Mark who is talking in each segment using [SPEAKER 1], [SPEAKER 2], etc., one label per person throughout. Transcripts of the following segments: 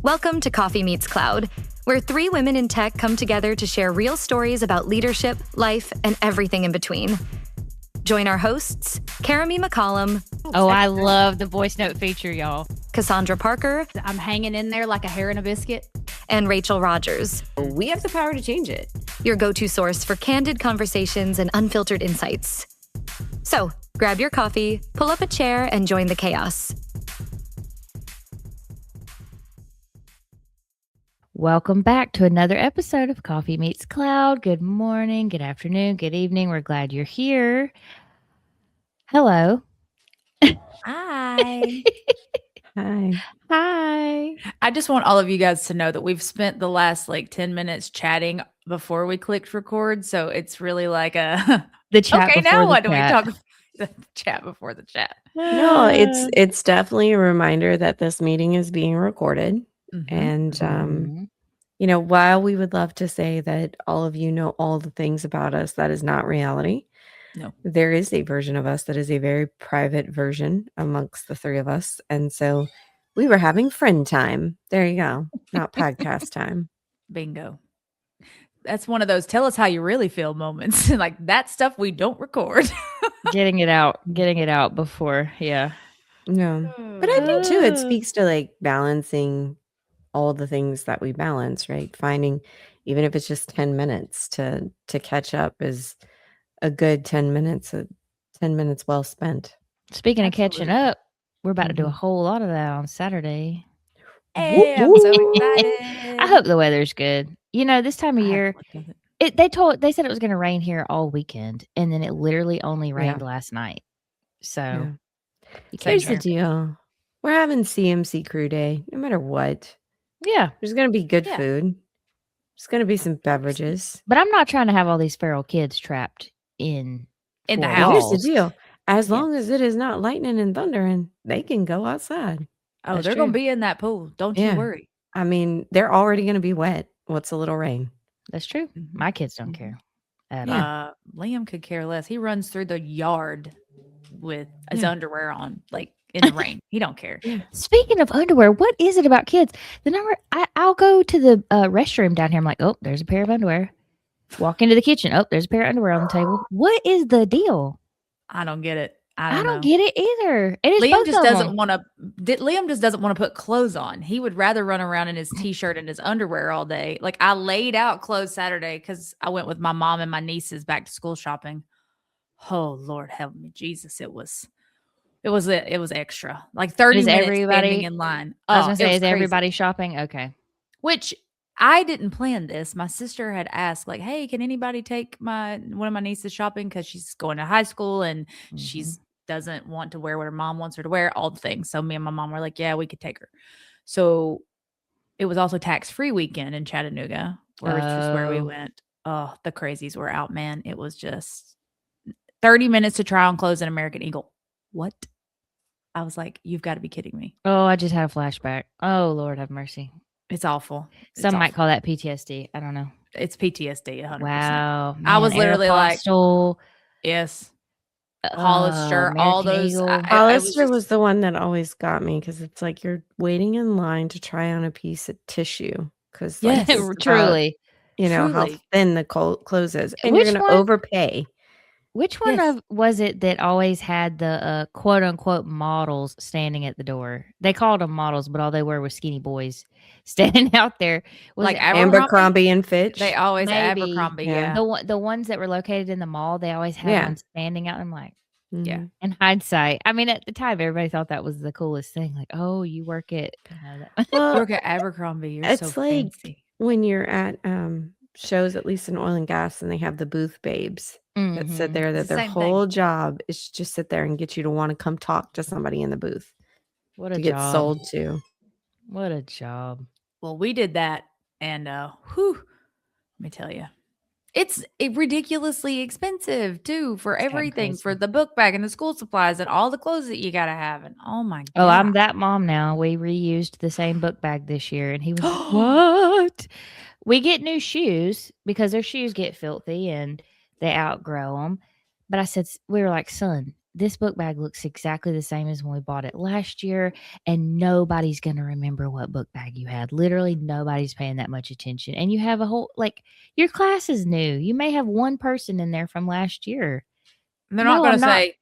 [SPEAKER 1] Welcome to Coffee Meets Cloud, where three women in tech come together to share real stories about leadership, life, and everything in between. Join our hosts, Karami McCollum.
[SPEAKER 2] Oh, I love the voice note feature, y'all.
[SPEAKER 1] Cassandra Parker.
[SPEAKER 2] I'm hanging in there like a hair in a biscuit.
[SPEAKER 1] And Rachel Rogers.
[SPEAKER 3] We have the power to change it.
[SPEAKER 1] Your go-to source for candid conversations and unfiltered insights. So, grab your coffee, pull up a chair, and join the chaos.
[SPEAKER 2] Welcome back to another episode of Coffee Meets Cloud. Good morning, good afternoon, good evening. We're glad you're here. Hello.
[SPEAKER 4] Hi.
[SPEAKER 3] Hi.
[SPEAKER 2] Hi.
[SPEAKER 4] I just want all of you guys to know that we've spent the last 10 minutes chatting before we clicked record. So it's really like a
[SPEAKER 2] the chat.
[SPEAKER 4] Okay, now what do we
[SPEAKER 2] chat.
[SPEAKER 4] talk about? The chat before the chat.
[SPEAKER 3] No, it's definitely a reminder that this meeting is being recorded. And while we would love to say that all of you know all the things about us, that is not reality.
[SPEAKER 4] No.
[SPEAKER 3] There is a version of us that is a very private version amongst the three of us. And so we were having friend time. There you go. Not podcast time.
[SPEAKER 4] Bingo. That's one of those tell us how you really feel moments. Like that stuff we don't record.
[SPEAKER 2] Getting it out before. Yeah.
[SPEAKER 3] No. But I think too, it speaks to balancing all the things that we balance, right? Finding, even if it's just 10 minutes to catch up is a good 10 minutes well spent.
[SPEAKER 2] Speaking of catching up, we're about to do a whole lot of that on Saturday.
[SPEAKER 4] Hey, I'm so excited.
[SPEAKER 2] I hope the weather's good. This time of year, they said it was going to rain here all weekend, and then it literally only rained last night. So
[SPEAKER 3] here's the deal. We're having CMC crew day, no matter what.
[SPEAKER 2] Yeah.
[SPEAKER 3] There's going to be good food. There's going to be some beverages.
[SPEAKER 2] But I'm not trying to have all these feral kids trapped in
[SPEAKER 4] the house.
[SPEAKER 3] Here's the deal. As long as it is not lightning and thundering, they can go outside.
[SPEAKER 4] Oh, they're going to be in that pool. Don't you worry.
[SPEAKER 3] I mean, they're already going to be wet. What's a little rain?
[SPEAKER 2] That's true. My kids don't care at all.
[SPEAKER 4] Liam could care less. He runs through the yard with his underwear on, in the rain. He don't care.
[SPEAKER 2] Speaking of underwear, what is it about kids? I'll go to the restroom down here. I'm like, oh, there's a pair of underwear. Walk into the kitchen. Oh, there's a pair of underwear on the table. What is the deal?
[SPEAKER 4] I don't get it.
[SPEAKER 2] I don't get it either.
[SPEAKER 4] Liam just doesn't want to. Liam just doesn't want to put clothes on. He would rather run around in his t-shirt and his underwear all day. I laid out clothes Saturday because I went with my mom and my nieces back to school shopping. Oh Lord, help me, Jesus! It was extra. 30 minutes standing in line.
[SPEAKER 2] I was gonna say, is everybody shopping? Okay.
[SPEAKER 4] Which I didn't plan this. My sister had asked, hey, can anybody take one of my nieces shopping because she's going to high school and she's doesn't want to wear what her mom wants her to wear, all the things. So me and my mom were like, yeah, we could take her. So it was also tax-free weekend in Chattanooga, which is where we went. Oh, the crazies were out, man. It was just 30 minutes to try on clothes in American Eagle. What? I was like, you've got to be kidding me.
[SPEAKER 2] Oh, I just had a flashback. Oh, Lord have mercy.
[SPEAKER 4] It's awful.
[SPEAKER 2] Some might call that PTSD. I don't know.
[SPEAKER 4] It's PTSD, 100%.
[SPEAKER 2] Wow. Man,
[SPEAKER 4] I was literally
[SPEAKER 2] Aeropostale.
[SPEAKER 4] Yes. Hollister, all those.
[SPEAKER 3] Hollister was the one that always got me because it's you're waiting in line to try on a piece of tissue because
[SPEAKER 2] truly,
[SPEAKER 3] how thin the clothes is, and you're going to overpay.
[SPEAKER 2] Which one was it that always had the quote unquote models standing at the door? They called them models, but all they were was skinny boys standing out there. Was
[SPEAKER 3] Abercrombie and Fitch?
[SPEAKER 4] They always Abercrombie. Yeah.
[SPEAKER 2] The ones that were located in the mall, they always had one standing out. I'm like,
[SPEAKER 4] yeah.
[SPEAKER 2] In hindsight, I mean, at the time, everybody thought that was the coolest thing. Oh, you work at
[SPEAKER 4] you work at Abercrombie. You're so fancy.
[SPEAKER 3] When you're at shows, at least in oil and gas, and they have the booth babes that sit there, that their whole job is just sit there and get you to want to come talk to somebody in the booth.
[SPEAKER 2] What a
[SPEAKER 3] to
[SPEAKER 2] job.
[SPEAKER 3] Get sold to.
[SPEAKER 2] What a job.
[SPEAKER 4] Well, we did that, and let me tell you, it's ridiculously expensive too for everything, for the book bag and the school supplies and all the clothes that you gotta have. And oh my god!
[SPEAKER 2] Oh, I'm that mom now. We reused the same book bag this year, and he was like, "What?" We get new shoes because their shoes get filthy and they outgrow them. But I said, we were like, son, this book bag looks exactly the same as when we bought it last year, and nobody's going to remember what book bag you had. Literally nobody's paying that much attention. And you have a whole, like, your class is new. You may have one person in there from last year.
[SPEAKER 4] And they're
[SPEAKER 2] No,
[SPEAKER 4] not going
[SPEAKER 2] I'm
[SPEAKER 4] to
[SPEAKER 2] not.
[SPEAKER 4] say,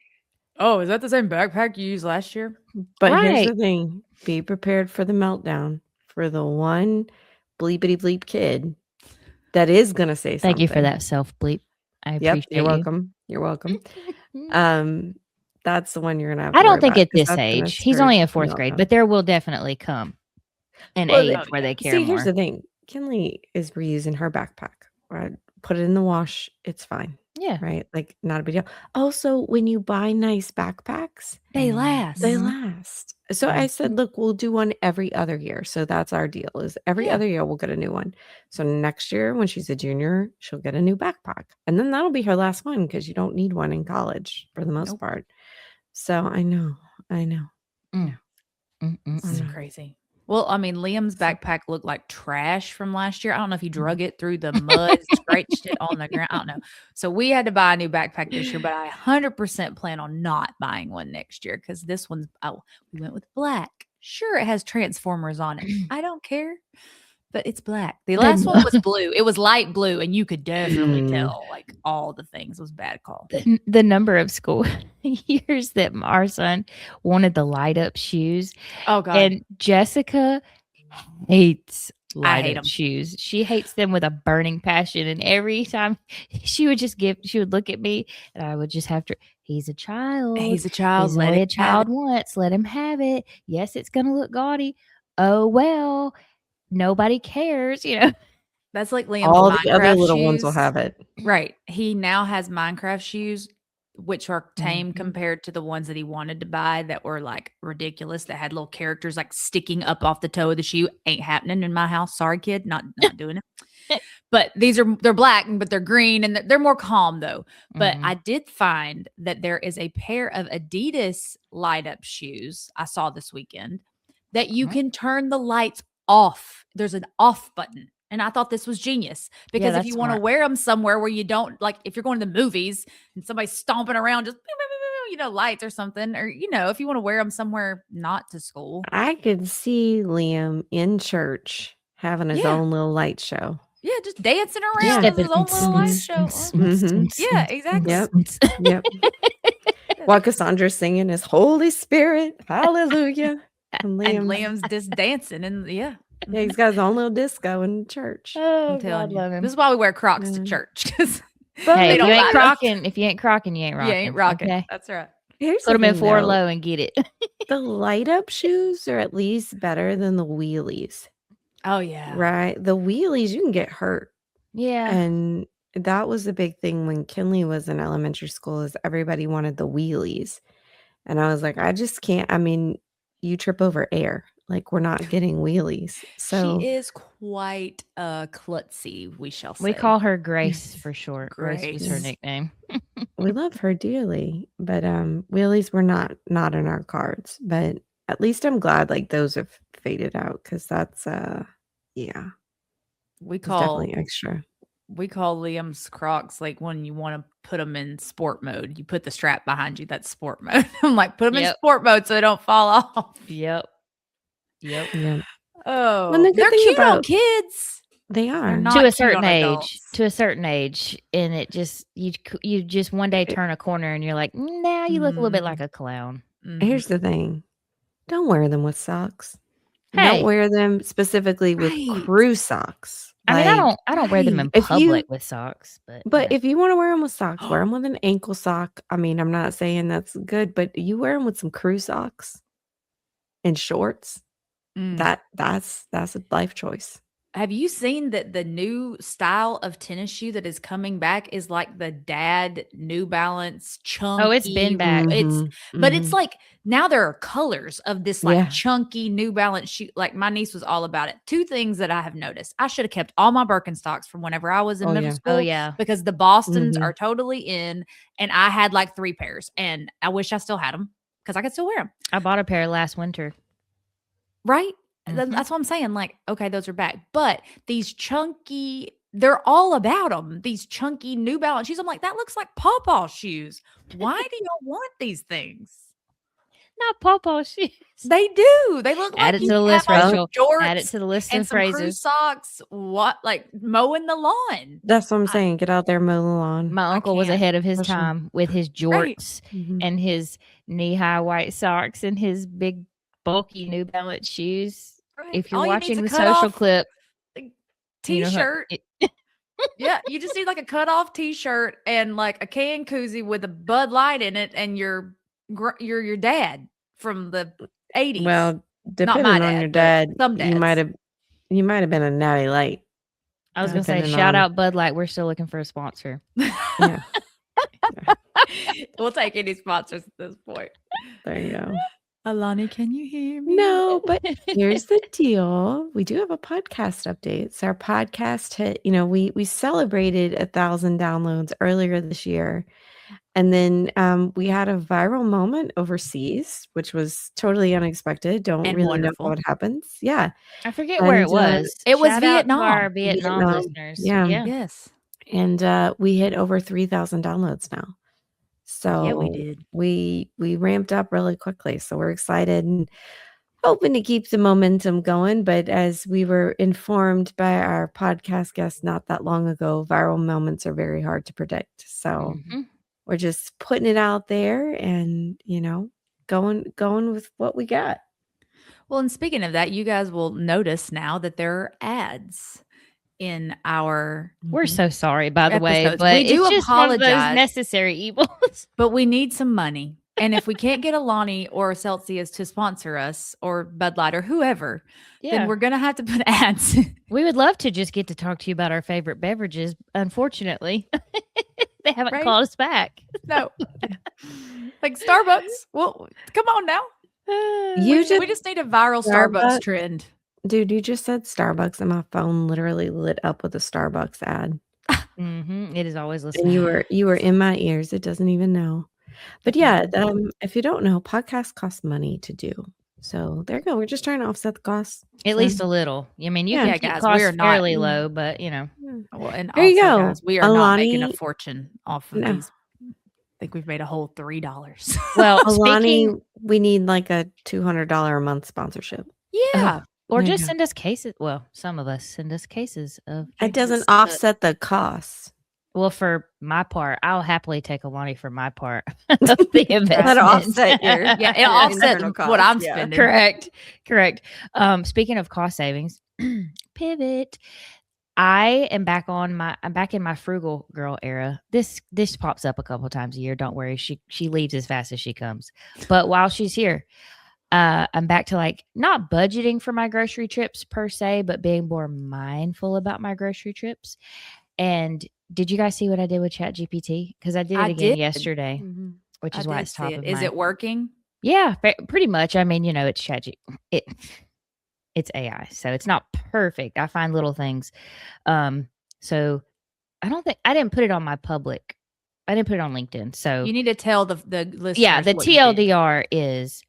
[SPEAKER 4] "Oh, is that the same backpack you used last year?"
[SPEAKER 3] But here's
[SPEAKER 2] Right.
[SPEAKER 3] the thing: be prepared for the meltdown for the one bleepity bleep kid that is gonna say something.
[SPEAKER 2] Thank you for that self bleep. I
[SPEAKER 3] Yep,
[SPEAKER 2] appreciate
[SPEAKER 3] you're
[SPEAKER 2] you.
[SPEAKER 3] welcome. You're welcome. That's the one you're gonna have
[SPEAKER 2] I
[SPEAKER 3] to worry
[SPEAKER 2] don't think
[SPEAKER 3] about
[SPEAKER 2] at
[SPEAKER 3] 'cause
[SPEAKER 2] this
[SPEAKER 3] that's gonna
[SPEAKER 2] age. He's
[SPEAKER 3] start
[SPEAKER 2] only in
[SPEAKER 3] the
[SPEAKER 2] fourth grade,
[SPEAKER 3] meltdown.
[SPEAKER 2] but there will definitely come an
[SPEAKER 3] Well,
[SPEAKER 2] age
[SPEAKER 3] the-
[SPEAKER 2] where they care
[SPEAKER 3] See,
[SPEAKER 2] more.
[SPEAKER 3] here's the thing: Kinley is reusing her backpack. Right? Put it in the wash. It's fine.
[SPEAKER 2] Yeah.
[SPEAKER 3] Right? Like not a big deal. Also, when you buy nice backpacks,
[SPEAKER 4] They
[SPEAKER 2] Mhm.
[SPEAKER 4] last.
[SPEAKER 3] they
[SPEAKER 2] Mhm.
[SPEAKER 3] last. So I said, look, we'll do one every other year. So that's our deal is every
[SPEAKER 4] Yeah.
[SPEAKER 3] other year we'll get a new one. So next year when she's a junior, she'll get a new backpack. And then that'll be her last one because you don't need one in college for the most
[SPEAKER 4] Nope.
[SPEAKER 3] part. So I know.
[SPEAKER 4] This is
[SPEAKER 3] Mm.
[SPEAKER 4] crazy. Well, I mean, Liam's
[SPEAKER 3] So-
[SPEAKER 4] backpack looked like trash from last year. I don't know if he drug it through the mud, scratched it on the ground. I don't know. So we had to buy a new backpack this year, but I 100% plan on not buying one next year because this one's, we went with black. Sure, it has Transformers on it. I don't care, but it's black. The last one was blue. It was light blue, and you could definitely
[SPEAKER 3] Mm.
[SPEAKER 4] tell like all the things. It was a bad call.
[SPEAKER 2] The number of school years that our son wanted the light up shoes.
[SPEAKER 4] Oh God.
[SPEAKER 2] And Jessica hates
[SPEAKER 4] I hate
[SPEAKER 2] light up
[SPEAKER 4] 'em.
[SPEAKER 2] shoes. She hates them with a burning passion. And every time she would look at me and I would just have to, he's a child.
[SPEAKER 4] He's a child.
[SPEAKER 2] He's
[SPEAKER 4] Let
[SPEAKER 2] only
[SPEAKER 4] him
[SPEAKER 2] a child once. Let him have it. Yes, it's going to look gaudy. Oh, well, nobody cares, you know.
[SPEAKER 4] That's like Liam's
[SPEAKER 3] All the
[SPEAKER 4] Minecraft
[SPEAKER 3] other little ones will
[SPEAKER 4] shoes.
[SPEAKER 3] have it.
[SPEAKER 4] Right. He now has Minecraft shoes, which are tame
[SPEAKER 2] Mhm.
[SPEAKER 4] compared to the ones that he wanted to buy that were like ridiculous, that had little characters like sticking up off the toe of the shoe. Ain't happening in my house. Sorry, kid. Not doing it. But they're black, but they're green and they're more calm though. But
[SPEAKER 2] Mhm.
[SPEAKER 4] I did find that there is a pair of Adidas light up shoes I saw this weekend that you
[SPEAKER 2] Mhm.
[SPEAKER 4] can turn the lights off. There's an off button. And I thought this was genius because if
[SPEAKER 2] that's
[SPEAKER 4] you want to
[SPEAKER 2] smart.
[SPEAKER 4] wear them somewhere where you don't, like if you're going to the movies and somebody's stomping around just lights or something, or if you want to wear them somewhere not to school.
[SPEAKER 3] I could see Liam in church having his
[SPEAKER 4] Yeah.
[SPEAKER 3] own little light show.
[SPEAKER 4] Yeah, just dancing
[SPEAKER 2] Just
[SPEAKER 4] around as his own
[SPEAKER 2] stepping-
[SPEAKER 4] little light show. Yeah, exactly.
[SPEAKER 3] Yep. Yep. While Cassandra's singing his Holy Spirit, hallelujah. And
[SPEAKER 4] And
[SPEAKER 3] Liam's,
[SPEAKER 4] Liam's just dancing, and
[SPEAKER 3] yeah, he's got his own little disco in church.
[SPEAKER 2] Oh,
[SPEAKER 4] I'm telling
[SPEAKER 2] God,
[SPEAKER 4] you.
[SPEAKER 2] love him.
[SPEAKER 4] This is why we wear Crocs to
[SPEAKER 3] Mm.
[SPEAKER 4] church because
[SPEAKER 3] But
[SPEAKER 2] Hey,
[SPEAKER 4] they
[SPEAKER 2] if
[SPEAKER 4] don't
[SPEAKER 2] you ain't
[SPEAKER 4] light up.
[SPEAKER 2] crocking, you ain't rocking.
[SPEAKER 4] You ain't rocking.
[SPEAKER 2] Okay?
[SPEAKER 4] That's right.
[SPEAKER 3] here's
[SPEAKER 2] Put
[SPEAKER 3] the
[SPEAKER 2] them in
[SPEAKER 3] thing,
[SPEAKER 2] four
[SPEAKER 3] though.
[SPEAKER 2] low and get it.
[SPEAKER 3] The light up shoes are at least better than the wheelies,
[SPEAKER 4] Oh yeah.
[SPEAKER 3] right? The wheelies, you can get hurt.
[SPEAKER 2] Yeah.
[SPEAKER 3] And that was the big thing when Kinley was in elementary school is everybody wanted the wheelies. And I was like, I just can't. I mean, you trip over air. Like we're not getting wheelies. So
[SPEAKER 4] She is quite klutzy, we shall say.
[SPEAKER 2] We call her Grace for short. Grace was her
[SPEAKER 4] Grace.
[SPEAKER 2] nickname.
[SPEAKER 3] we love her dearly. But wheelies were not in our cards. But at least I'm glad like those have faded out because that's yeah,
[SPEAKER 4] we
[SPEAKER 3] it's
[SPEAKER 4] call
[SPEAKER 3] definitely extra.
[SPEAKER 4] Liam's Crocs like when you want to put them in sport mode. You put the strap behind you. That's sport mode. I'm like, put them in
[SPEAKER 2] Yep.
[SPEAKER 4] sport mode so they don't fall off.
[SPEAKER 2] Yep.
[SPEAKER 3] Yeah,
[SPEAKER 4] Oh,
[SPEAKER 3] Well, the good
[SPEAKER 4] they're
[SPEAKER 3] thing
[SPEAKER 4] cute on
[SPEAKER 3] about-
[SPEAKER 4] kids.
[SPEAKER 3] they are.
[SPEAKER 4] not
[SPEAKER 2] To a
[SPEAKER 4] cute
[SPEAKER 2] certain
[SPEAKER 4] on
[SPEAKER 2] age.
[SPEAKER 4] adults.
[SPEAKER 2] To a certain age, and it just you just one day turn a corner and you're like, now you look a little bit like a clown.
[SPEAKER 4] Mhm.
[SPEAKER 3] Here's the thing. Don't wear them with socks.
[SPEAKER 2] Hey.
[SPEAKER 3] Don't wear them specifically with
[SPEAKER 4] Right.
[SPEAKER 3] crew socks.
[SPEAKER 2] I mean,
[SPEAKER 3] Like,
[SPEAKER 2] I don't wear them in
[SPEAKER 3] If you-
[SPEAKER 2] public with socks, but
[SPEAKER 3] if you want to wear them with socks, wear them with an ankle sock. I mean, I'm not saying that's good, but you wear them with some crew socks and shorts.
[SPEAKER 4] Mm.
[SPEAKER 3] That's a life choice.
[SPEAKER 4] Have you seen that the new style of tennis shoe that is coming back is like the dad New Balance chunky?
[SPEAKER 2] Oh, it's been back.
[SPEAKER 3] Mhm,
[SPEAKER 4] But
[SPEAKER 3] mhm.
[SPEAKER 4] it's like now there are colors of this like
[SPEAKER 3] Yeah.
[SPEAKER 4] chunky New Balance shoe. Like my niece was all about it. Two things that I have noticed: I should have kept all my Birkenstocks from whenever I was in
[SPEAKER 3] Oh,
[SPEAKER 4] middle
[SPEAKER 3] yeah.
[SPEAKER 4] school.
[SPEAKER 2] oh yeah.
[SPEAKER 4] Because the Bostons
[SPEAKER 3] Mhm.
[SPEAKER 4] are totally in, and I had like 3 pairs, and I wish I still had them because I could still wear them.
[SPEAKER 2] I bought a pair last winter.
[SPEAKER 4] Right?
[SPEAKER 2] Mhm.
[SPEAKER 4] That's what I'm saying. Like, okay, those are back. But these chunky they're all about them. These chunky New Balance shoes. I'm like, that looks like Pawpaw shoes. Why do y'all want these things?
[SPEAKER 2] Not Pawpaw shoes.
[SPEAKER 4] They do. They look
[SPEAKER 2] Add
[SPEAKER 4] like
[SPEAKER 2] it to the list,
[SPEAKER 4] have on
[SPEAKER 2] Rachel.
[SPEAKER 4] shorts
[SPEAKER 2] Add it to the list
[SPEAKER 4] and
[SPEAKER 2] of
[SPEAKER 4] some cruise
[SPEAKER 2] phrases.
[SPEAKER 4] socks. What, like mowing the lawn?
[SPEAKER 3] That's what I'm saying. Get out there, mow the lawn.
[SPEAKER 2] My uncle was
[SPEAKER 4] can't.
[SPEAKER 2] ahead of his
[SPEAKER 3] For sure.
[SPEAKER 2] time with his
[SPEAKER 4] Right.
[SPEAKER 2] jorts
[SPEAKER 3] Mhm.
[SPEAKER 2] and his knee-high white socks and his big bulky New Balance shoes.
[SPEAKER 4] Right.
[SPEAKER 2] If you're
[SPEAKER 4] All you
[SPEAKER 2] watching
[SPEAKER 4] need's
[SPEAKER 2] the
[SPEAKER 4] a cut
[SPEAKER 2] social
[SPEAKER 4] off
[SPEAKER 2] clip,
[SPEAKER 4] T-shirt.
[SPEAKER 2] it-
[SPEAKER 4] Yeah, you just need like a cutoff T-shirt and like a can koozie with a Bud Light in it, and you're your dad from the 80s.
[SPEAKER 3] Well, depending
[SPEAKER 4] my
[SPEAKER 3] on
[SPEAKER 4] dad,
[SPEAKER 3] your
[SPEAKER 4] but
[SPEAKER 3] dad,
[SPEAKER 4] some
[SPEAKER 3] you might
[SPEAKER 4] dads.
[SPEAKER 3] have been a Natty Light.
[SPEAKER 2] I was gonna say,
[SPEAKER 3] Depending
[SPEAKER 2] shout
[SPEAKER 3] on-
[SPEAKER 2] out Bud Light. We're still looking for a sponsor.
[SPEAKER 3] Yeah,
[SPEAKER 4] We'll take any sponsors at this point.
[SPEAKER 3] there you go.
[SPEAKER 4] Alani, can you hear me?
[SPEAKER 3] No, but here's the deal. We do have a podcast update. So our podcast hit, we celebrated 1,000 downloads earlier this year. And then we had a viral moment overseas, which was totally unexpected. Don't
[SPEAKER 4] And
[SPEAKER 3] really
[SPEAKER 4] wonderful.
[SPEAKER 3] know how it happens. Yeah.
[SPEAKER 2] I forget where it
[SPEAKER 3] And,
[SPEAKER 2] was.
[SPEAKER 4] it was
[SPEAKER 2] Shout out to our
[SPEAKER 4] Vietnam.
[SPEAKER 2] Vietnam
[SPEAKER 3] Vietnam.
[SPEAKER 2] listeners.
[SPEAKER 3] Yeah.
[SPEAKER 4] Yes.
[SPEAKER 3] And we hit over 3,000 downloads now. So
[SPEAKER 4] Yeah, we did.
[SPEAKER 3] we ramped up really quickly. So we're excited and hoping to keep the momentum going. But as we were informed by our podcast guest not that long ago, viral moments are very hard to predict. So
[SPEAKER 2] Mhm.
[SPEAKER 3] we're just putting it out there and, going with what we got.
[SPEAKER 4] Well, and speaking of that, you guys will notice now that there are ads in our,
[SPEAKER 2] We're so sorry, by the way,
[SPEAKER 4] Episodes.
[SPEAKER 2] but
[SPEAKER 4] We do
[SPEAKER 2] it's just one of those
[SPEAKER 4] apologize.
[SPEAKER 2] necessary evils.
[SPEAKER 4] but we need some money. And if we can't get Alani or Celsius to sponsor us or Bud Light or whoever, then we're going to have to put ads.
[SPEAKER 2] We would love to just get to talk to you about our favorite beverages. Unfortunately, they haven't
[SPEAKER 4] Right?
[SPEAKER 2] called us back.
[SPEAKER 4] No. Like Starbucks. Well, come on now.
[SPEAKER 3] You
[SPEAKER 4] We just need a viral Starbucks
[SPEAKER 3] Starbucks?
[SPEAKER 4] trend.
[SPEAKER 3] Dude, you just said Starbucks and my phone literally lit up with a Starbucks ad.
[SPEAKER 2] It is always listening.
[SPEAKER 3] And you were in my ears. It doesn't even know. But yeah, if you don't know, podcasts cost money to do. So there you go. We're just trying to offset the costs.
[SPEAKER 2] At least a little. I mean, you
[SPEAKER 3] Yeah,
[SPEAKER 2] can keep
[SPEAKER 4] guys,
[SPEAKER 2] costs
[SPEAKER 4] we are not-
[SPEAKER 2] fairly low, but
[SPEAKER 4] Well, and
[SPEAKER 3] There you
[SPEAKER 4] also,
[SPEAKER 3] go.
[SPEAKER 4] guys, we are not making a
[SPEAKER 3] Alani-
[SPEAKER 4] fortune off of
[SPEAKER 3] No.
[SPEAKER 4] these. I think we've made a whole $3.
[SPEAKER 2] well,
[SPEAKER 3] Alani,
[SPEAKER 2] speaking,
[SPEAKER 3] we need like a $200 a month sponsorship.
[SPEAKER 4] Yeah.
[SPEAKER 2] or
[SPEAKER 3] There you
[SPEAKER 2] just
[SPEAKER 3] go.
[SPEAKER 2] send us cases. Well, some of us send us cases of.
[SPEAKER 3] It doesn't
[SPEAKER 2] drinks, but-
[SPEAKER 3] offset the costs.
[SPEAKER 2] Well, for my part, I'll happily take Alani for my part of the investment.
[SPEAKER 3] That'll offset your
[SPEAKER 4] Yeah, it'll
[SPEAKER 3] your
[SPEAKER 4] offset
[SPEAKER 3] internal
[SPEAKER 4] what I'm
[SPEAKER 3] costs, yeah.
[SPEAKER 4] spending.
[SPEAKER 2] Correct. Speaking of cost savings, pivot. I'm back in my frugal girl era. This pops up a couple times a year. Don't worry. She leaves as fast as she comes. But while she's here, I'm back to like not budgeting for my grocery trips per se, but being more mindful about my grocery trips. And did you guys see what I did with ChatGPT? Because I did it
[SPEAKER 4] I
[SPEAKER 2] again
[SPEAKER 4] did.
[SPEAKER 2] yesterday,
[SPEAKER 3] Mhm.
[SPEAKER 2] which
[SPEAKER 4] I
[SPEAKER 2] is why
[SPEAKER 4] did
[SPEAKER 2] it's
[SPEAKER 4] see
[SPEAKER 2] top
[SPEAKER 4] it.
[SPEAKER 2] of
[SPEAKER 4] Is
[SPEAKER 2] mind.
[SPEAKER 4] it working?
[SPEAKER 2] Yeah, pretty much. I mean, it's ChatGPT. It's AI, so it's not perfect. I find little things. So I didn't put it on my public. I didn't put it on LinkedIn. So
[SPEAKER 4] You need to tell the listeners.
[SPEAKER 2] yeah, the
[SPEAKER 4] what you did.
[SPEAKER 2] TLDR is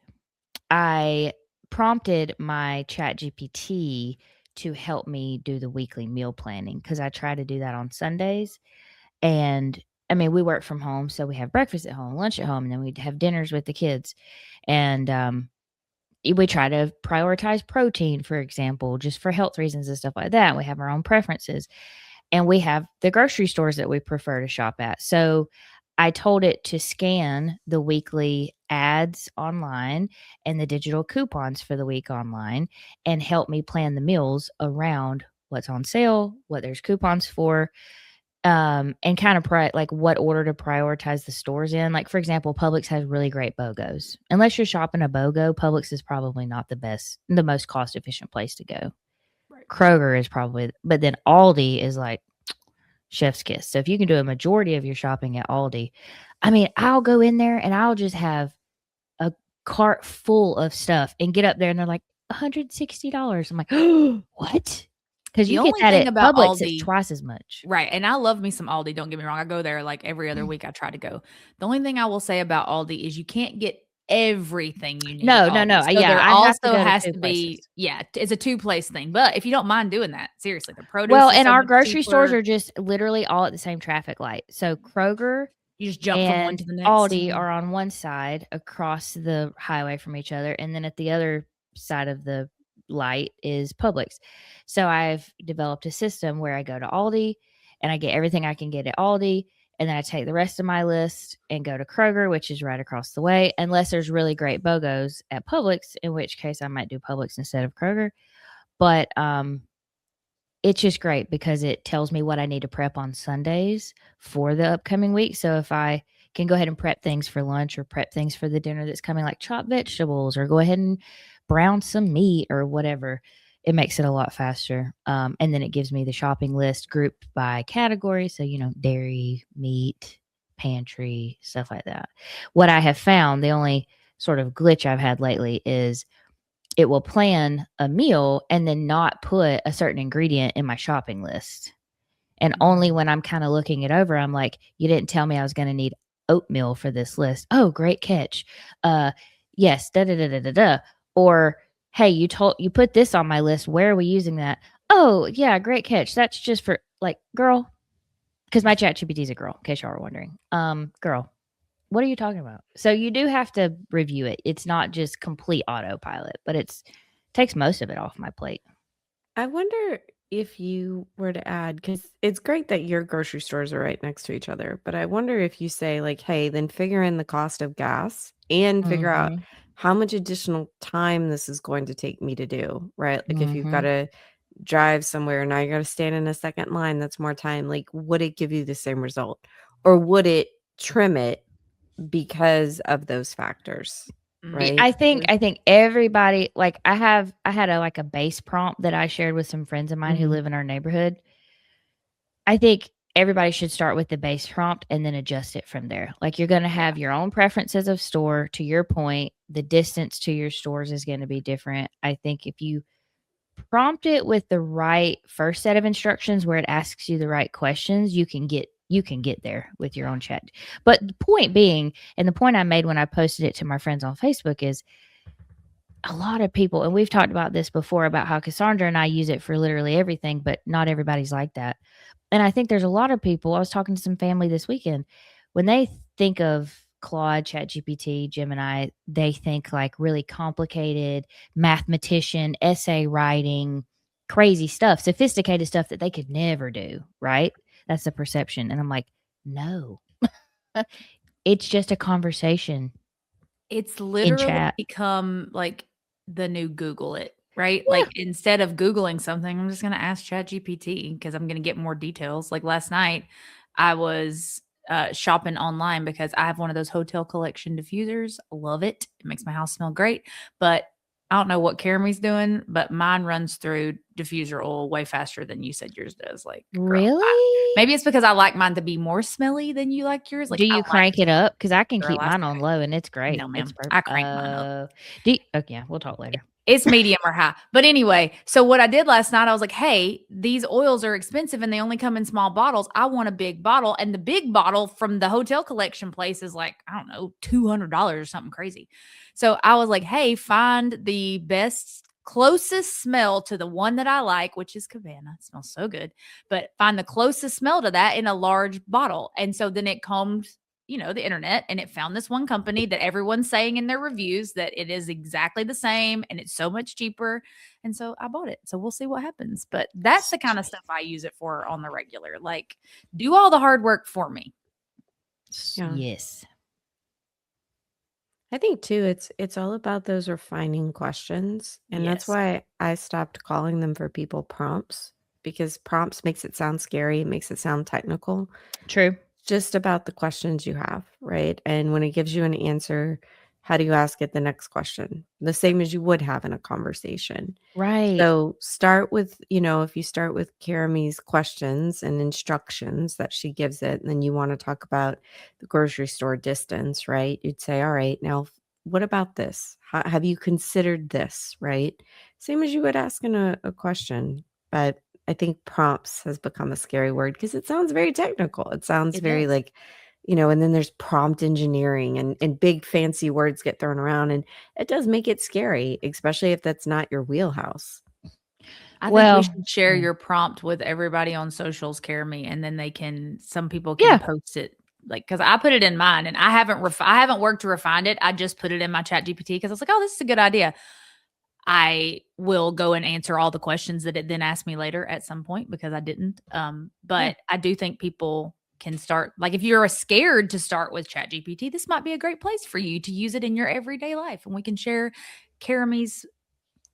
[SPEAKER 2] I prompted my ChatGPT to help me do the weekly meal planning because I try to do that on Sundays. And I mean, we work from home, so we have breakfast at home, lunch at home, and then we have dinners with the kids. And we try to prioritize protein, for example, just for health reasons and stuff like that. We have our own preferences. And we have the grocery stores that we prefer to shop at. So I told it to scan the weekly ads online and the digital coupons for the week online and help me plan the meals around what's on sale, what there's coupons for, and kind of like what order to prioritize the stores in. Like, for example, Publix has really great BOGOs. Unless you're shopping a BOGO, Publix is probably not the most cost efficient place to go.
[SPEAKER 4] Right.
[SPEAKER 2] Kroger is probably, but then Aldi is like chef's kiss. So if you can do a majority of your shopping at Aldi, I mean, I'll go in there and I'll just have a cart full of stuff and get up there and they're like $160. I'm like, oh, what? Because
[SPEAKER 4] The
[SPEAKER 2] you get
[SPEAKER 4] only
[SPEAKER 2] that
[SPEAKER 4] thing
[SPEAKER 2] at
[SPEAKER 4] about
[SPEAKER 2] Publix,
[SPEAKER 4] Aldi-
[SPEAKER 2] it's twice as much.
[SPEAKER 4] Right. And I love me some Aldi. Don't get me wrong. I go there like every other week. I try to go. The only thing I will say about Aldi is you can't get everything you need.
[SPEAKER 2] No.
[SPEAKER 4] So
[SPEAKER 2] Yeah,
[SPEAKER 4] there
[SPEAKER 2] I have to
[SPEAKER 4] also
[SPEAKER 2] go to
[SPEAKER 4] has
[SPEAKER 2] 2
[SPEAKER 4] to be,
[SPEAKER 2] places.
[SPEAKER 4] it's a 2-place thing. But if you don't mind doing that, seriously, the produce
[SPEAKER 2] Well,
[SPEAKER 4] is
[SPEAKER 2] and
[SPEAKER 4] so
[SPEAKER 2] our
[SPEAKER 4] much
[SPEAKER 2] grocery stores
[SPEAKER 4] cheaper.
[SPEAKER 2] are just literally all at the same traffic light. So Kroger
[SPEAKER 4] You just jump from one
[SPEAKER 2] and
[SPEAKER 4] to the next.
[SPEAKER 2] Aldi are on one side across the highway from each other, and then at the other side of the light is Publix. So I've developed a system where I go to Aldi and I get everything I can get at Aldi, and then I take the rest of my list and go to Kroger, which is right across the way, unless there's really great BOGOs at Publix, in which case I might do Publix instead of Kroger. But it's just great because it tells me what I need to prep on Sundays for the upcoming week. So if I can go ahead and prep things for lunch or prep things for the dinner that's coming, like chopped vegetables, or go ahead and brown some meat or whatever, it makes it a lot faster. And then it gives me the shopping list grouped by category. So, dairy, meat, pantry, stuff like that. What I have found, the only sort of glitch I've had lately is it will plan a meal and then not put a certain ingredient in my shopping list. And only when I'm kind of looking it over, I'm like, you didn't tell me I was going to need oatmeal for this list. Oh, great catch. Yes, da da da da da da. Or, hey, you put this on my list. Where are we using that? Oh, yeah, great catch. That's just for girl, because my ChatGPT is a girl, in case y'all are wondering. Girl, what are you talking about? So you do have to review it. It's not just complete autopilot, but takes most of it off my plate.
[SPEAKER 3] I wonder if you were to add, because it's great that your grocery stores are right next to each other, but I wonder if you say, like, hey, then figure in the cost of gas and figure out how much additional time this is going to take me to do, right? Like, if you've got to drive somewhere, now you got to stand in a second line, that's more time. Like, would it give you the same result, or would it trim it because of those factors, right?
[SPEAKER 2] I think everybody, like, I had a base prompt that I shared with some friends of mine who live in our neighborhood. I think everybody should start with the base prompt and then adjust it from there. Like, you're going to have your own preferences of store. To your point, the distance to your stores is going to be different. I think if you prompt it with the right first set of instructions where it asks you the right questions, you can get there with your own chat. But the point being, and the point I made when I posted it to my friends on Facebook, is a lot of people, and we've talked about this before, about how Cassandra and I use it for literally everything, but not everybody's like that. And I think there's a lot of people, I was talking to some family this weekend, when they think of Claude, ChatGPT, Gemini, they think like really complicated mathematician, essay writing, crazy stuff, sophisticated stuff that they could never do, right? That's the perception. And I'm like, no, it's just a conversation.
[SPEAKER 4] It's literally become like the new Google it, right?
[SPEAKER 2] Yeah.
[SPEAKER 4] Like, instead of Googling something, I'm just going to ask ChatGPT because I'm going to get more details. Like last night, I was shopping online because I have one of those hotel collection diffusers. Love it. It makes my house smell great. But I don't know what Karamie's doing, but mine runs through diffuser oil way faster than you said yours does. Like, girl,
[SPEAKER 2] really?
[SPEAKER 4] maybe it's because I like mine to be more smelly than you like yours. Like,
[SPEAKER 2] do you crank it up? Because I can keep mine
[SPEAKER 4] okay.
[SPEAKER 2] on low and it's great.
[SPEAKER 4] No, ma'am.
[SPEAKER 2] It's perfect.
[SPEAKER 4] I crank mine up.
[SPEAKER 2] Okay, we'll talk later.
[SPEAKER 4] It's medium or high. But anyway, so what I did last night, I was like, hey, these oils are expensive and they only come in small bottles. I want a big bottle. And the big bottle from the hotel collection place is like, I don't know, $200 or something crazy. So I was like, hey, find the best, closest smell to the one that I like, which is Cabana. It smells so good. But find the closest smell to that in a large bottle. And so then it combed the internet, and it found this one company that everyone's saying in their reviews that it is exactly the same and it's so much cheaper. And so I bought it. So we'll see what happens. But that's the kind of stuff I use it for on the regular. Like, do all the hard work for me.
[SPEAKER 3] Yeah.
[SPEAKER 2] Yes.
[SPEAKER 3] I think too, it's all about those refining questions. And that's why I stopped calling them for people prompts, because prompts makes it sound scary. It makes it sound technical.
[SPEAKER 2] True.
[SPEAKER 3] Just about the questions you have, right? And when it gives you an answer, how do you ask it the next question? The same as you would have in a conversation.
[SPEAKER 2] Right.
[SPEAKER 3] So start with, if you start with Karamie's questions and instructions that she gives it, and then you want to talk about the grocery store distance, right? You'd say, all right, now what about this? Have you considered this, right? Same as you would ask in a question, but I think prompts has become a scary word because it sounds very technical. It sounds very like, and then there's prompt engineering and big fancy words get thrown around, and it does make it scary, especially if that's not your wheelhouse.
[SPEAKER 4] I think
[SPEAKER 2] Well,
[SPEAKER 4] we should share
[SPEAKER 2] yeah.
[SPEAKER 4] your prompt with everybody on socials, Caramy, and then some people can post it. Like, cause I put it in mine and I haven't worked to refine it. I just put it in my chat GPT cause I was like, oh, this is a good idea. I will go and answer all the questions that it then asked me later at some point because I didn't. But I do think people can start, like, if you're scared to start with chat GPT, this might be a great place for you to use it in your everyday life. And we can share Caramy's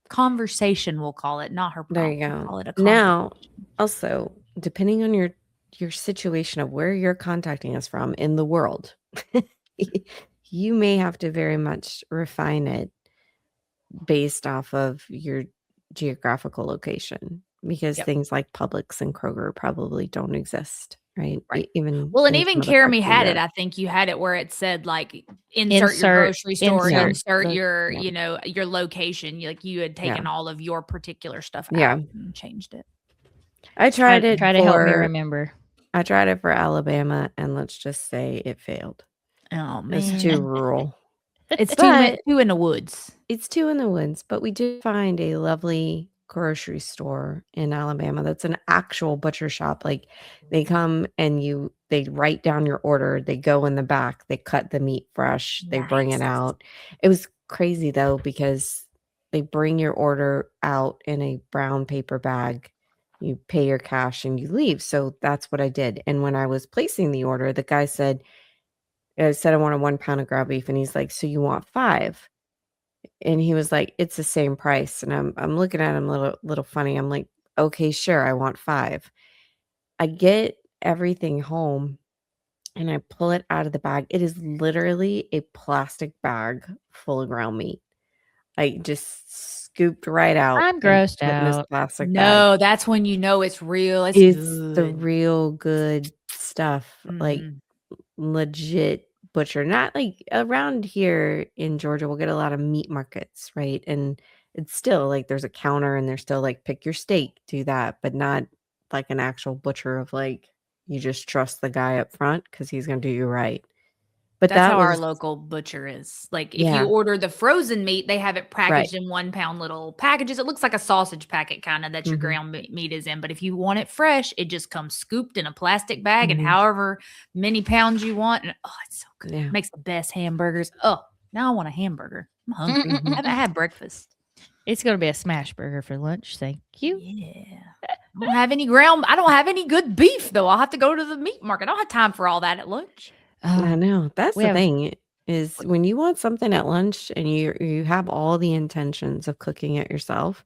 [SPEAKER 4] conversation, we'll call it, not her prompt.
[SPEAKER 3] There you
[SPEAKER 4] We'll
[SPEAKER 3] go.
[SPEAKER 4] call it a
[SPEAKER 3] Now,
[SPEAKER 4] conversation.
[SPEAKER 3] also, depending on your situation of where you're contacting us from in the world, you may have to very much refine it based off of your geographical location, because
[SPEAKER 4] Yep.
[SPEAKER 3] things like Publix and Kroger probably don't exist, right?
[SPEAKER 4] Right.
[SPEAKER 3] Even
[SPEAKER 4] Well, and
[SPEAKER 3] in
[SPEAKER 4] even
[SPEAKER 3] some other parts
[SPEAKER 4] Caramy
[SPEAKER 3] of
[SPEAKER 4] had it.
[SPEAKER 3] Europe.
[SPEAKER 4] I think you had it where it said like insert your grocery store, insert your, your location. Like you had taken all of your particular stuff out and changed it.
[SPEAKER 3] I tried it.
[SPEAKER 2] Try to help me remember.
[SPEAKER 3] I tried it for Alabama, and let's just say it failed.
[SPEAKER 4] Oh man,
[SPEAKER 3] it's too rural.
[SPEAKER 4] It's too in the woods.
[SPEAKER 3] It's too in the woods, but we did find a lovely grocery store in Alabama that's an actual butcher shop. Like they come and they write down your order, they go in the back, they cut the meat fresh, they bring it out. It was crazy though, because they bring your order out in a brown paper bag. You pay your cash and you leave. So that's what I did. And when I was placing the order, the guy said I want a 1 pound of ground beef, and he's like, so you want 5? And he was like, it's the same price. And I'm looking at him a little funny. I'm like, okay, sure, I want 5. I get everything home and I pull it out of the bag. It is literally a plastic bag full of ground meat. I just scooped right out.
[SPEAKER 2] I'm grossed
[SPEAKER 3] in this
[SPEAKER 2] out.
[SPEAKER 3] plastic bag.
[SPEAKER 4] No, that's when you know it's real. It's
[SPEAKER 3] the real good stuff. Like legit butcher. Not like around here in Georgia, we'll get a lot of meat markets, right? And it's still like there's a counter and they're still like pick your steak, do that, but not like an actual butcher of like you just trust the guy up front because he's gonna do you right. But
[SPEAKER 4] that's how our local butcher is. Like if you order the frozen meat, they have it packaged in 1 pound little packages. It looks like a sausage packet kind of that your ground meat is in. But if you want it fresh, it just comes scooped in a plastic bag and however many pounds you want. And it's so good. Yeah. It makes the best hamburgers. Oh, now I want a hamburger. I'm hungry. I haven't had breakfast.
[SPEAKER 2] It's going to be a smash burger for lunch. Thank you.
[SPEAKER 4] Yeah. I don't have any good beef though. I'll have to go to the meat market. I don't have time for all that at lunch.
[SPEAKER 3] I know. That's the thing is when you want something at lunch and you have all the intentions of cooking it yourself,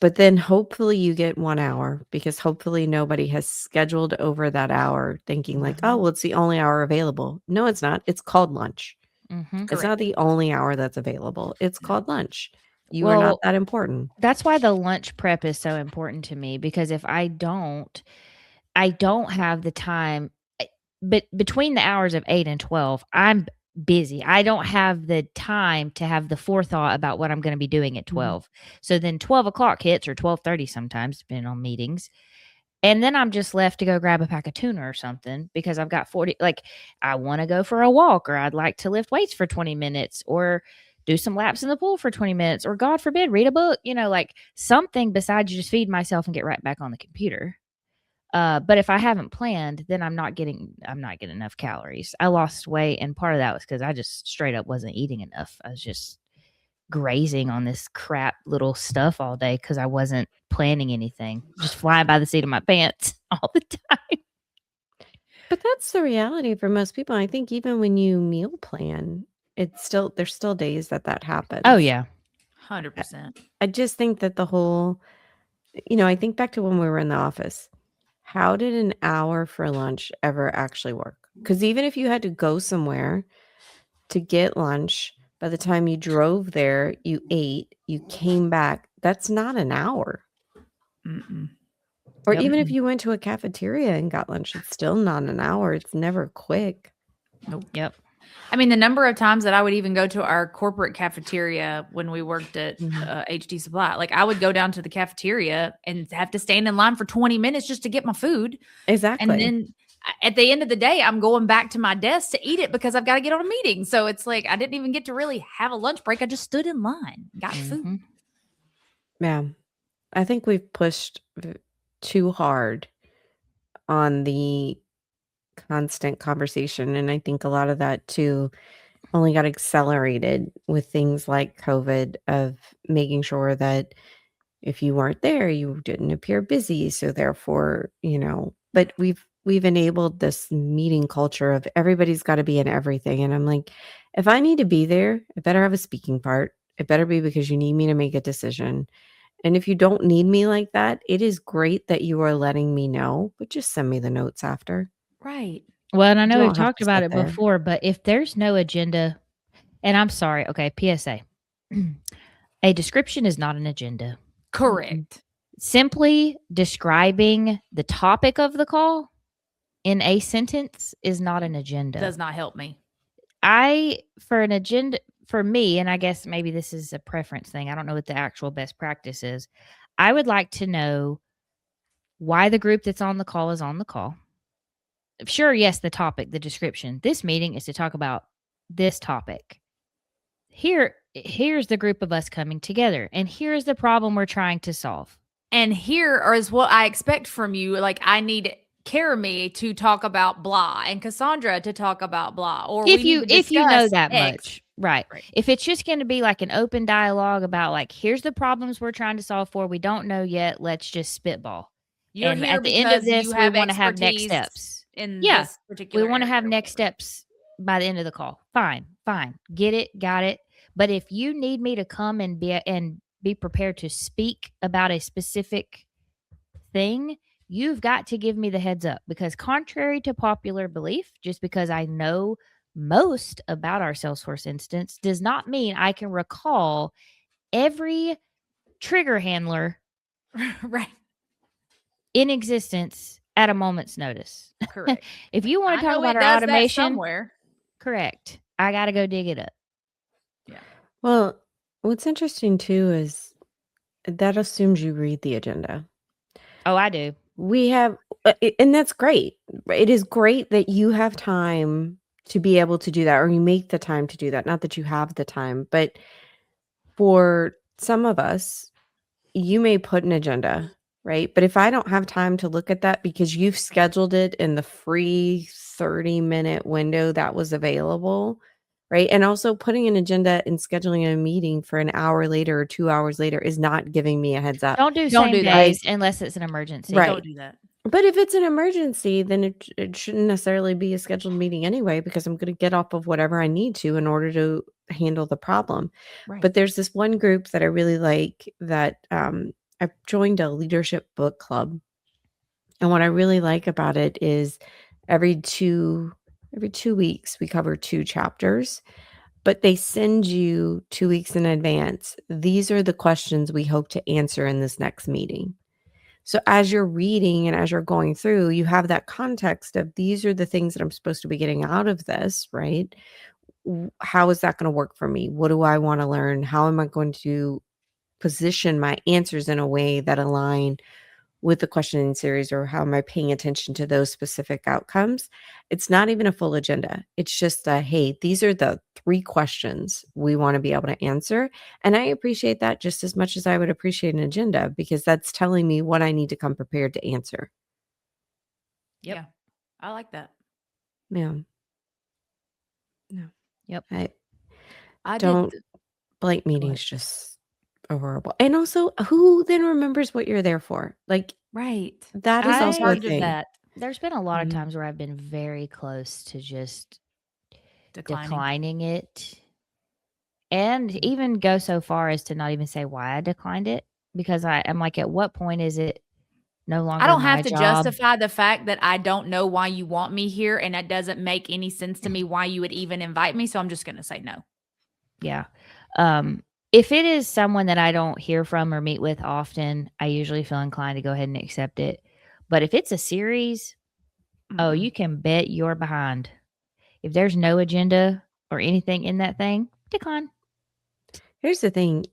[SPEAKER 3] but then hopefully you get 1 hour because hopefully nobody has scheduled over that hour thinking like, oh, well, it's the only hour available. No, it's not. It's called lunch. It's not the only hour that's available. It's called lunch. You are not that important.
[SPEAKER 2] That's why the lunch prep is so important to me, because if I don't have the time. But between the hours of 8 and 12, I'm busy. I don't have the time to have the forethought about what I'm going to be doing at 12. So then 12 o'clock hits, or 12:30 sometimes, depending on meetings. And then I'm just left to go grab a pack of tuna or something because I've got 40, like I want to go for a walk, or I'd like to lift weights for 20 minutes, or do some laps in the pool for 20 minutes, or God forbid, read a book, like something besides just feed myself and get right back on the computer. But if I haven't planned, then I'm not getting enough calories. I lost weight, and part of that was because I just straight up wasn't eating enough. I was just grazing on this crap little stuff all day because I wasn't planning anything. Just flying by the seat of my pants all the time.
[SPEAKER 3] But that's the reality for most people. I think even when you meal plan, there's still days that happens.
[SPEAKER 2] Oh yeah,
[SPEAKER 4] 100%.
[SPEAKER 3] I just think that the whole, I think back to when we were in the office. How did an hour for lunch ever actually work? Because even if you had to go somewhere to get lunch, by the time you drove there, you ate, you came back, that's not an hour. Or even if you went to a cafeteria and got lunch, it's still not an hour. It's never quick.
[SPEAKER 4] Nope. Yep. I mean, the number of times that I would even go to our corporate cafeteria when we worked at HD Supply, like I would go down to the cafeteria and have to stand in line for 20 minutes just to get my food.
[SPEAKER 3] Exactly.
[SPEAKER 4] And then at the end of the day, I'm going back to my desk to eat it because I've got to get on a meeting. So it's like I didn't even get to really have a lunch break. I just stood in line, got food.
[SPEAKER 3] Yeah. I think we've pushed too hard on the constant conversation. And I think a lot of that too only got accelerated with things like COVID, of making sure that if you weren't there, you didn't appear busy. So therefore, but we've enabled this meeting culture of everybody's got to be in everything. And I'm like, if I need to be there, I better have a speaking part. It better be because you need me to make a decision. And if you don't need me like that, it is great that you are letting me know, but just send me the notes after.
[SPEAKER 4] Right.
[SPEAKER 2] Well, and I know
[SPEAKER 3] You
[SPEAKER 2] we've
[SPEAKER 3] don't have
[SPEAKER 2] talked
[SPEAKER 3] to
[SPEAKER 2] about
[SPEAKER 3] sit
[SPEAKER 2] it
[SPEAKER 3] there.
[SPEAKER 2] before, but if there's no agenda, and I'm sorry, okay, PSA. A description is not an agenda.
[SPEAKER 4] Correct.
[SPEAKER 2] Simply describing the topic of the call in a sentence is not an agenda.
[SPEAKER 4] Does not help me.
[SPEAKER 2] For an agenda, for me, and I guess maybe this is a preference thing, I don't know what the actual best practice is. I would like to know why the group that's on the call is on the call. Sure, yes, the topic, the description. This meeting is to talk about this topic. Here's the group of us coming together, and here's the problem we're trying to solve.
[SPEAKER 4] And here is what I expect from you. Like, I need Karami to talk about blah and Cassandra to talk about blah. Or
[SPEAKER 2] if you know that
[SPEAKER 4] X.
[SPEAKER 2] much, right? If it's just going to be like an open dialogue about like, here's the problems we're trying to solve for, we don't know yet, let's just spitball.
[SPEAKER 4] You're
[SPEAKER 2] and
[SPEAKER 4] here
[SPEAKER 2] at the end of this,
[SPEAKER 4] you
[SPEAKER 2] we want to have next steps.
[SPEAKER 4] This particular
[SPEAKER 2] we want to have
[SPEAKER 4] area,
[SPEAKER 2] next steps by the end of the call. Fine, get it, got it. But if you need me to come and be prepared to speak about a specific thing, you've got to give me the heads up, because contrary to popular belief, just because I know most about our Salesforce instance does not mean I can recall every trigger handler
[SPEAKER 4] right
[SPEAKER 2] in existence at a moment's notice.
[SPEAKER 4] Correct.
[SPEAKER 2] If you want to talk about our automation
[SPEAKER 4] somewhere,
[SPEAKER 2] correct, I got to go dig it up.
[SPEAKER 4] Yeah.
[SPEAKER 3] Well, what's interesting too is that assumes you read the agenda.
[SPEAKER 2] Oh, I do.
[SPEAKER 3] We have, and that's great. It is great that you have time to be able to do that, or you make the time to do that. Not that you have the time, but for some of us, you may put an agenda, right? But if I don't have time to look at that because you've scheduled it in the free 30-minute window that was available, right? And also putting an agenda and scheduling a meeting for an hour later or 2 hours later is not giving me a heads up.
[SPEAKER 2] Don't do days unless it's an emergency.
[SPEAKER 3] Right.
[SPEAKER 4] Don't do that.
[SPEAKER 3] But if it's an emergency, then it shouldn't necessarily be a scheduled meeting anyway, because I'm going to get off of whatever I need to in order to handle the problem.
[SPEAKER 4] Right.
[SPEAKER 3] But there's this one group that I really like that I've joined a leadership book club. And what I really like about it is every 2 weeks we cover 2 chapters, but they send you 2 weeks in advance. These are the questions we hope to answer in this next meeting. So as you're reading and as you're going through, you have that context of these are the things that I'm supposed to be getting out of this, right? How is that going to work for me? What do I want to learn? How am I going to position my answers in a way that align with the questioning series, or how am I paying attention to those specific outcomes? It's not even a full agenda. It's just hey, these are the 3 questions we want to be able to answer. And I appreciate that just as much as I would appreciate an agenda, because that's telling me what I need to come prepared to answer.
[SPEAKER 4] Yep. Yeah. I like that.
[SPEAKER 3] Yeah. No.
[SPEAKER 2] Yep.
[SPEAKER 3] I don't blank meetings just horrible. And also, who then remembers what you're there for? Like,
[SPEAKER 4] right.
[SPEAKER 3] That is also a thing.
[SPEAKER 4] That.
[SPEAKER 2] There's been a lot of times where I've been very close to just declining it, and even go so far as to not even say why I declined it, because I'm like, at what point is it no longer?
[SPEAKER 4] I don't have to justify the fact that I don't know why you want me here, and that doesn't make any sense to me why you would even invite me. So I'm just going to say no.
[SPEAKER 2] Yeah. If it is someone that I don't hear from or meet with often, I usually feel inclined to go ahead and accept it. But if it's a series, oh, you can bet you're behind. If there's no agenda or anything in that thing, decline.
[SPEAKER 3] Here's the thing.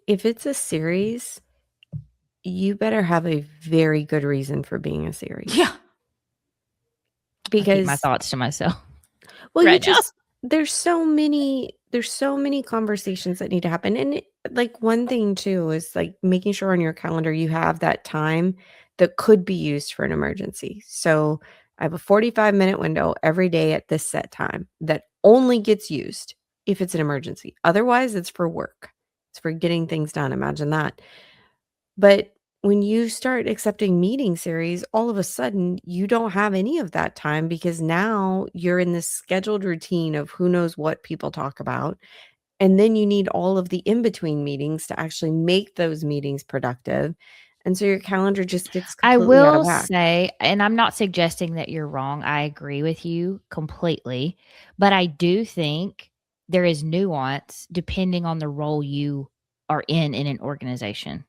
[SPEAKER 3] If it's a series, you better have a very good reason for being a series.
[SPEAKER 4] Yeah.
[SPEAKER 2] I keep my
[SPEAKER 3] because
[SPEAKER 2] thoughts to myself.
[SPEAKER 3] well, you
[SPEAKER 2] right now.
[SPEAKER 3] just there's so many conversations that need to happen. And like one thing too is like making sure on your calendar you have that time that could be used for an emergency. So I have a 45-minute window every day at this set time that only gets used if it's an emergency. Otherwise, it's for work. It's for getting things done. Imagine that. But when you start accepting meeting series, all of a sudden you don't have any of that time because now you're in this scheduled routine of who knows what people talk about. And then you need all of the in between meetings to actually make those meetings productive. And so your calendar just gets
[SPEAKER 2] I
[SPEAKER 3] completely out of
[SPEAKER 2] will
[SPEAKER 3] whack.
[SPEAKER 2] say, and I'm not suggesting that you're wrong. I agree with you completely. But I do think there is nuance depending on the role you are in an organization.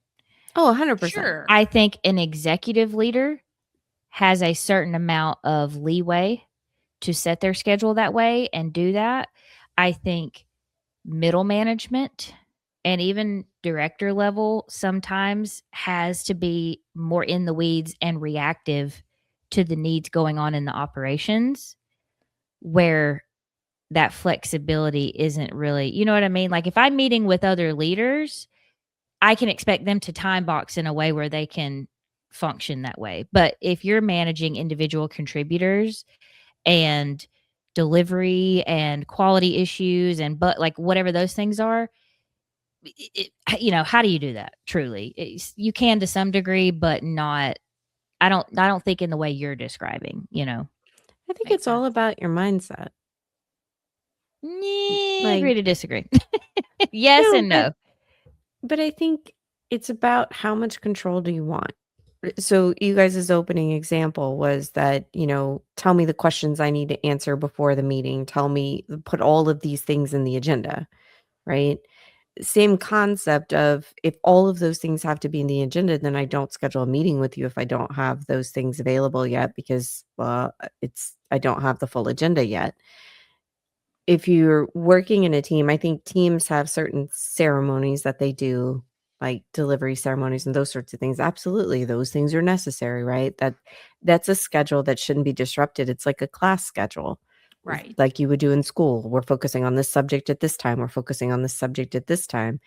[SPEAKER 3] Oh, 100%.
[SPEAKER 4] Sure.
[SPEAKER 2] I think an executive leader has a certain amount of leeway to set their schedule that way and do that. I think middle management and even director level sometimes has to be more in the weeds and reactive to the needs going on in the operations, where that flexibility isn't really, you know what I mean? Like if I'm meeting with other leaders, I can expect them to time box in a way where they can function that way. But if you're managing individual contributors and delivery and quality issues and but like whatever those things are, how do you do that truly? You can to some degree, but not. I don't think in the way you're describing.
[SPEAKER 3] I think
[SPEAKER 4] Makes
[SPEAKER 3] it's all
[SPEAKER 4] sense.
[SPEAKER 3] about your mindset.
[SPEAKER 2] Agree
[SPEAKER 3] Like,
[SPEAKER 2] to disagree. Yes
[SPEAKER 3] no,
[SPEAKER 2] and no.
[SPEAKER 3] but I think it's about how much control do you want? So you guys' opening example was that, tell me the questions I need to answer before the meeting. Put all of these things in the agenda, right? Same concept of if all of those things have to be in the agenda, then I don't schedule a meeting with you if I don't have those things available yet because I don't have the full agenda yet. If you're working in a team, I think teams have certain ceremonies that they do, like delivery ceremonies and those sorts of things. Absolutely, those things are necessary, right? That's a schedule that shouldn't be disrupted. It's like a class schedule.
[SPEAKER 4] Right.
[SPEAKER 3] Like you would do in school. We're focusing on this subject at this time. We're focusing on this subject at this time.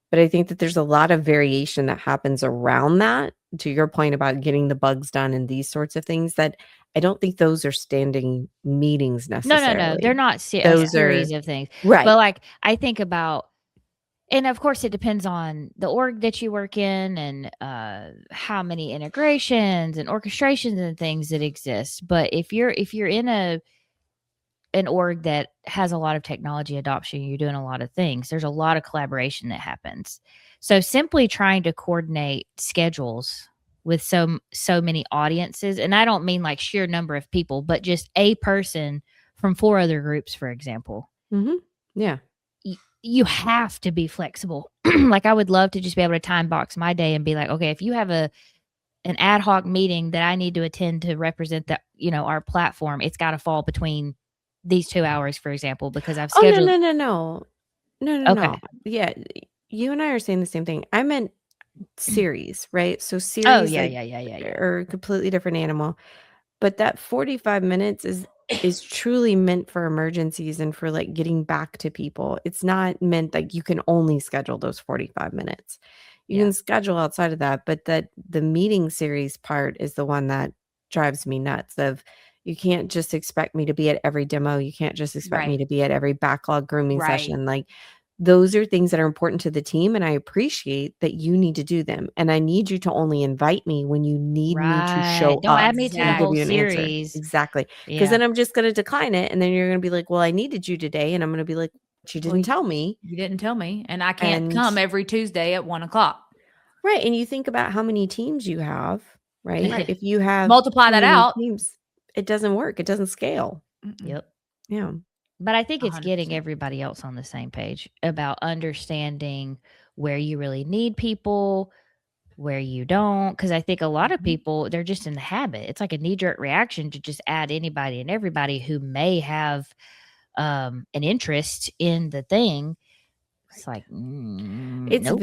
[SPEAKER 3] But I think that there's a lot of variation that happens around that, to your point about getting the bugs done and these sorts of things, that I don't think those are standing meetings
[SPEAKER 2] No.
[SPEAKER 3] necessarily.
[SPEAKER 2] They're not a
[SPEAKER 3] Those are
[SPEAKER 2] series of things.
[SPEAKER 3] right.
[SPEAKER 2] But like I think about, and of course it depends on the org that you work in and how many integrations and orchestrations and things that exist. But if you're in an org that has a lot of technology adoption, you're doing a lot of things, there's a lot of collaboration that happens. So simply trying to coordinate schedules with so many audiences, and I don't mean like sheer number of people, but just a person from 4 other groups, for example.
[SPEAKER 3] Mm-hmm. Yeah.
[SPEAKER 2] You have to be flexible. Like I would love to just be able to time box my day and be like, okay, if you have an ad hoc meeting that I need to attend to represent our platform, it's got to fall between these 2 hours, for example, because I've
[SPEAKER 3] Oh,
[SPEAKER 2] scheduled.
[SPEAKER 3] no.
[SPEAKER 2] Okay.
[SPEAKER 3] Yeah, you and I are saying the same thing. I meant series, right? So
[SPEAKER 2] Oh,
[SPEAKER 3] series
[SPEAKER 2] yeah.
[SPEAKER 3] are a completely different animal. But that 45 minutes is truly meant for emergencies and for like getting back to people. It's not meant that you can only schedule those 45 minutes. You
[SPEAKER 2] Yeah.
[SPEAKER 3] can schedule outside of that, but that the meeting series part is the one that drives me nuts. Of you can't just expect me to be at every demo. You can't just expect me
[SPEAKER 4] Right.
[SPEAKER 3] to be at every backlog grooming
[SPEAKER 4] Right.
[SPEAKER 3] session. Like those are things that are important to the team, and I appreciate that you need to do them. And I need you to only invite me when you need me to show
[SPEAKER 2] Right. Don't
[SPEAKER 3] up
[SPEAKER 2] add me to the
[SPEAKER 3] and give
[SPEAKER 2] whole
[SPEAKER 3] you an answer.
[SPEAKER 2] series.
[SPEAKER 3] Exactly. Because
[SPEAKER 2] Yeah.
[SPEAKER 3] then I'm just going to decline it. And then you're going to be like, well, I needed you today. And I'm going to be like, but you didn't tell me.
[SPEAKER 4] You didn't tell me, and I can't
[SPEAKER 3] And
[SPEAKER 4] come every Tuesday at 1:00.
[SPEAKER 3] right. And you think about how many teams you have, right?
[SPEAKER 4] Right.
[SPEAKER 3] If you have
[SPEAKER 4] Multiply
[SPEAKER 3] too
[SPEAKER 4] that
[SPEAKER 3] many
[SPEAKER 4] out.
[SPEAKER 3] teams, it doesn't work. It doesn't scale.
[SPEAKER 4] Mm-mm.
[SPEAKER 2] Yep.
[SPEAKER 3] Yeah.
[SPEAKER 2] But I think it's getting
[SPEAKER 4] 100%.
[SPEAKER 2] everybody else on the same page about understanding where you really need people, where you don't. Because I think a lot of people, they're just in the habit. It's like a knee-jerk reaction to just add anybody and everybody who may have an interest in the thing. It's like,
[SPEAKER 3] It's
[SPEAKER 2] nope.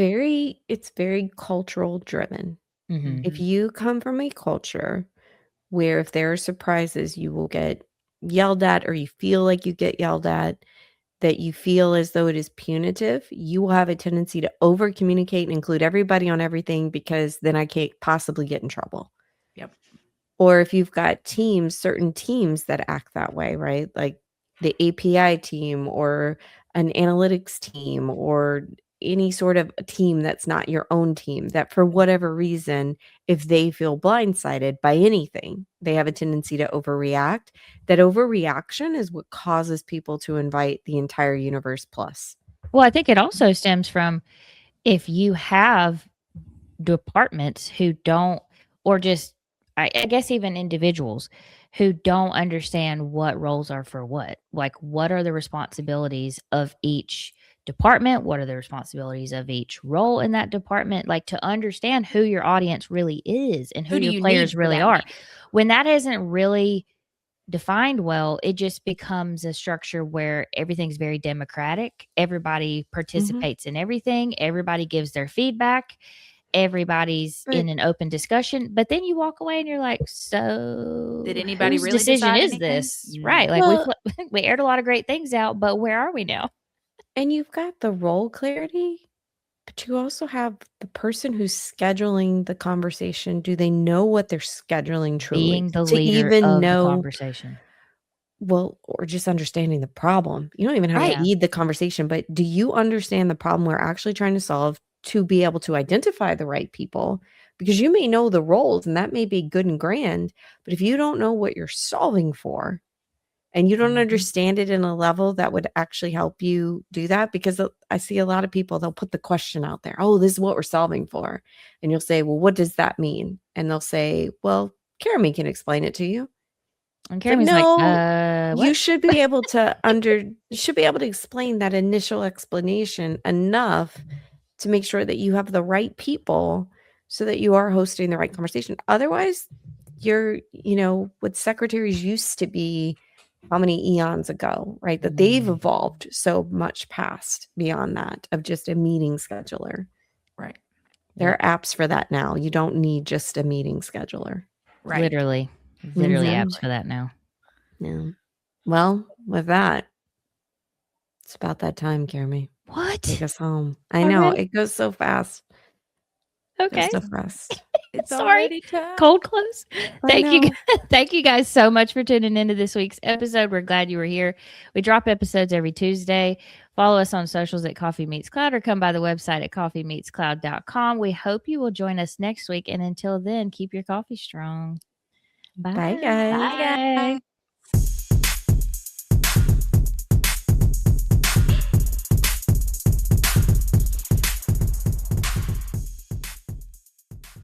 [SPEAKER 3] very cultural driven.
[SPEAKER 2] Mhm.
[SPEAKER 3] If you come from a culture where if there are surprises, you will get yelled at, or you feel like you get yelled at, that you feel as though it is punitive, you will have a tendency to over communicate and include everybody on everything, because then I can't possibly get in trouble.
[SPEAKER 4] Yep.
[SPEAKER 3] Or if you've got teams, certain teams that act that way, right? Like the API team or an analytics team or any sort of a team that's not your own team, that for whatever reason, if they feel blindsided by anything, they have a tendency to overreact. That overreaction is what causes people to invite the entire universe plus.
[SPEAKER 2] Well, I think it also stems from if you have departments who don't, or just, I guess even individuals who don't understand what roles are for what. Like, what are the responsibilities of each department? What are the responsibilities of each role in that department? Like, to understand who your audience really is and who
[SPEAKER 4] Who do
[SPEAKER 2] your
[SPEAKER 4] you
[SPEAKER 2] players
[SPEAKER 4] need for
[SPEAKER 2] really
[SPEAKER 4] that
[SPEAKER 2] are.
[SPEAKER 4] meeting?
[SPEAKER 2] When that isn't really defined well, it just becomes a structure where everything's very democratic. Everybody participates in everything. Everybody gives their feedback. Everybody's
[SPEAKER 3] But-
[SPEAKER 2] in an open discussion. But then you walk away and you're like, so
[SPEAKER 4] Did anybody
[SPEAKER 2] whose
[SPEAKER 4] really
[SPEAKER 2] decision
[SPEAKER 4] decide
[SPEAKER 2] is
[SPEAKER 4] anything?
[SPEAKER 2] this?
[SPEAKER 4] Mm.
[SPEAKER 2] Right. Like
[SPEAKER 3] Well-
[SPEAKER 2] we aired a lot of great things out, but where are we now?
[SPEAKER 3] And you've got the role clarity, but you also have the person who's scheduling the conversation. Do they know what they're scheduling truly?
[SPEAKER 2] Being the
[SPEAKER 3] To
[SPEAKER 2] leader
[SPEAKER 3] even
[SPEAKER 2] of the
[SPEAKER 3] know,
[SPEAKER 2] conversation.
[SPEAKER 3] well, or just understanding the problem. You don't even have
[SPEAKER 2] Right.
[SPEAKER 3] to lead the conversation, but do you understand the problem we're actually trying to solve, to be able to identify the right people? Because you may know the roles and that may be good and grand, but if you don't know what you're solving for, and you don't
[SPEAKER 2] Mhm.
[SPEAKER 3] understand it in a level that would actually help you do that, because I see a lot of people, they'll put the question out there, oh, this is what we're solving for. And you'll say, well, what does that mean? And they'll say, well, Caramy can explain it to you.
[SPEAKER 2] And
[SPEAKER 3] It's like,
[SPEAKER 2] Caramy's
[SPEAKER 3] no,
[SPEAKER 2] like,
[SPEAKER 3] you
[SPEAKER 2] what?
[SPEAKER 3] should be able to you should be able to explain that initial explanation enough to make sure that you have the right people so that you are hosting the right conversation. Otherwise, you're, what secretaries used to be how many eons ago, right? That they've evolved so much past beyond that of just a meeting scheduler.
[SPEAKER 4] Right.
[SPEAKER 3] There are apps for that now. You don't need just a meeting scheduler.
[SPEAKER 4] Right.
[SPEAKER 2] Literally apps for that now.
[SPEAKER 3] Yeah. Well, with that, it's about that time, Caramy.
[SPEAKER 2] What?
[SPEAKER 3] Take us home. I know
[SPEAKER 2] Already?
[SPEAKER 3] it goes so fast.
[SPEAKER 2] Okay.
[SPEAKER 3] Goes so fast.
[SPEAKER 4] It's
[SPEAKER 2] Sorry.
[SPEAKER 4] already time.
[SPEAKER 2] Cold close.
[SPEAKER 3] I know.
[SPEAKER 2] Thank you guys so much for tuning into this week's episode. We're glad you were here. We drop episodes every Tuesday. Follow us on socials at Coffee Meets Cloud, or come by the website at coffeemeetscloud.com. We hope you will join us next week. And until then, keep your coffee strong. Bye.
[SPEAKER 3] Bye, guys.
[SPEAKER 4] Bye, guys.